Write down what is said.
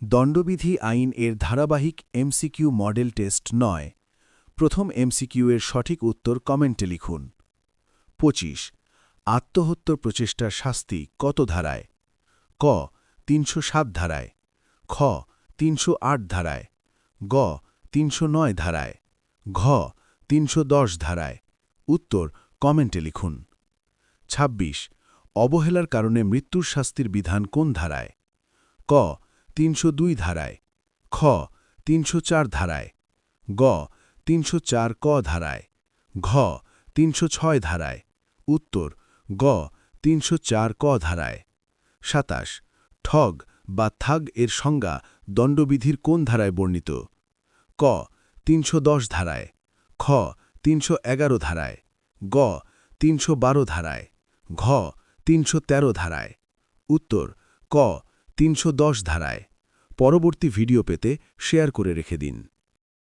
দণ্ডবিধি আইন এর ধারাবাহিক এমসিকিউ মডেল টেস্ট ৯। প্রথম এমসিকিউ এর সঠিক উত্তর কমেন্টে লিখুন। ২৫ আত্মহত্যার প্রচেষ্টার শাস্তি কত ধারায়? ক ৩০৭ ধারায়, খ ৩০৮ ধারায়, গ ৩০৯ ধারায়, ঘ ৩১০ ধারায়। উত্তর কমেন্টে লিখুন। ২৬ অবহেলার কারণে মৃত্যুর শাস্তির বিধান কোন ধারায়? ক ৩০২ ধারায়, খ ৩০৪ ধারায়, গ ৩০৪ ক ধারায়, ঘ ৩০৬ ধারায়। উত্তর গ ৩০৪ ক ধারায়। ২৭ ঠগ বা থাগ এর সংজ্ঞা দণ্ডবিধির কোন ধারায় বর্ণিত? ক ৩১০ ধারায়, খ ৩১১ ধারায়, গ ৩১২ ধারায়, ঘ ৩১৩ ধারায়। উত্তর ক ৩১০ ধারায়। পরবর্তী ভিডিও পেতে শেয়ার করে রেখে দিন।